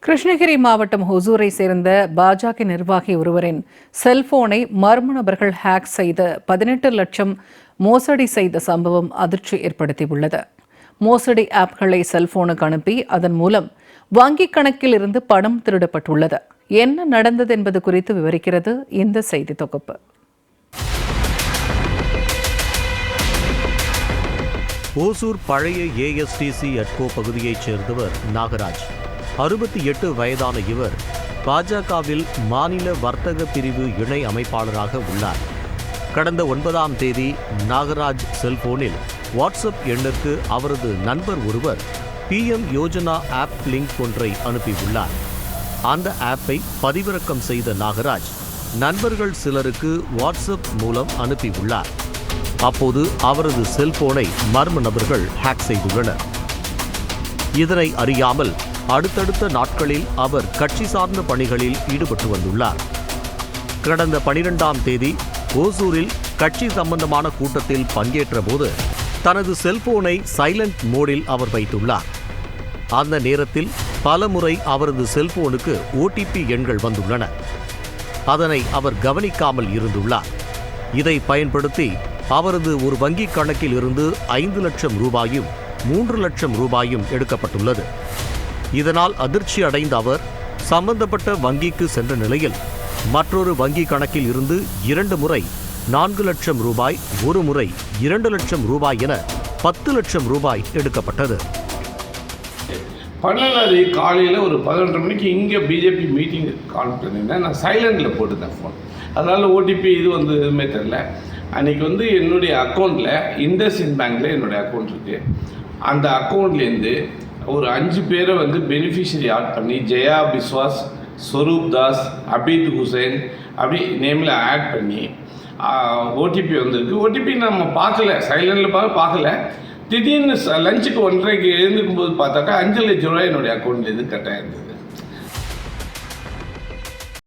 கிருஷ்ணகிரி மாவட்டம் ஹொசூரை சேர்ந்த பாஜக நிர்வாகி ஒருவரின் செல்போனை மர்ம நபர்கள் ஹேக் செய்து 18 லட்சம் மோசடி செய்த சம்பவம் அதிர்ச்சி ஏற்படுத்தியுள்ளது. மோசடி ஆப்களை செல்போனுக்கு அனுப்பி அதன் மூலம் வங்கிக் கணக்கில் இருந்து பணம் திருடப்பட்டுள்ளது. என்ன நடந்தது என்பது குறித்து விவரிக்கிறது இந்த செய்தி தொகுப்பு. ஓசூர் பழைய ASTC அட்கோ பகுதியைச் சேர்ந்தவர் நாகராஜ். 68 வயதான இவர் பாஜகவில் மாநில வர்த்தக பிரிவு இணை அமைப்பாளராக உள்ளார். கடந்த 9ஆம் தேதி நாகராஜ் செல்போனில் வாட்ஸ்அப் எண்ணுக்கு அவரது நண்பர் ஒருவர் PM யோஜனா ஆப் லிங்க் ஒன்றை அனுப்பியுள்ளார். அந்த ஆப்பை பதிவிறக்கம் செய்த நாகராஜ் நண்பர்கள் சிலருக்கு வாட்ஸ்அப் மூலம் அனுப்பியுள்ளார். அப்போது அவரது செல்போனை மர்ம நபர்கள் ஹேக் செய்துள்ளனர். இதனை அறியாமல் அடுத்தடுத்த நாட்களில் அவர் கட்சி சார்ந்த பணிகளில் ஈடுபட்டு வந்துள்ளார். கடந்த 12ஆம் தேதி ஓசூரில் கட்சி சம்பந்தமான கூட்டத்தில் பங்கேற்ற போது தனது செல்போனை சைலண்ட் மோடில் அவர் வைத்துள்ளார். அந்த நேரத்தில் பலமுறை அவரது செல்போனுக்கு OTP எண்கள் வந்துள்ளன. அதனை அவர் கவனிக்காமல் இருந்துள்ளார். இதை பயன்படுத்தி அவரது ஒரு வங்கிக் கணக்கில் இருந்து 5 லட்சம் ரூபாயும் 3 லட்சம் ரூபாயும் எடுக்கப்பட்டுள்ளது. இதனால் அதிர்ச்சி அடைந்த அவர் சம்பந்தப்பட்ட வங்கிக்கு சென்ற நிலையில் மற்றொரு வங்கி கணக்கில் இருந்து 2 முறை 4 லட்சம் ரூபாய், ஒரு முறை 2 லட்சம் ரூபாய் என 10 லட்சம் ரூபாய் எடுக்கப்பட்டது. 12 காலையில் ஒரு 11:30 மணிக்கு இங்கே பிஜேபி மீட்டிங் கால் பண்ணியிருந்தேன். நான் சைலண்டில் போட்டுட்டேன் ஃபோன். அதனால் OTP இது வந்து எதுவுமே தெரில. அன்றைக்கி என்னுடைய அக்கௌண்ட்டில் இண்டஸ்இண்ட் பேங்க்கில் என்னுடைய அக்கௌண்ட் இருக்குது. அந்த அக்கௌண்ட்லேருந்து ஒரு 5 பேரை பெனிஃபிஷரி ஆட் பண்ணி ஜெயா பிஸ்வாஸ், ஸ்வரூப் தாஸ், அபீத் ஹுசைன் அப்படி நேமில் ஆட் பண்ணி OTP வந்திருக்கு. OTP நம்ம பார்க்கல, சைலண்டில் பார்க்கல. திடீர்னு லஞ்சுக்கு 1:30க்கு எழுந்துக்கும் போது பார்த்தாக்கா 5 லட்சம் ரூபாய் என்னுடைய அக்கௌண்ட்லேருந்து கட் ஆகிருந்தது.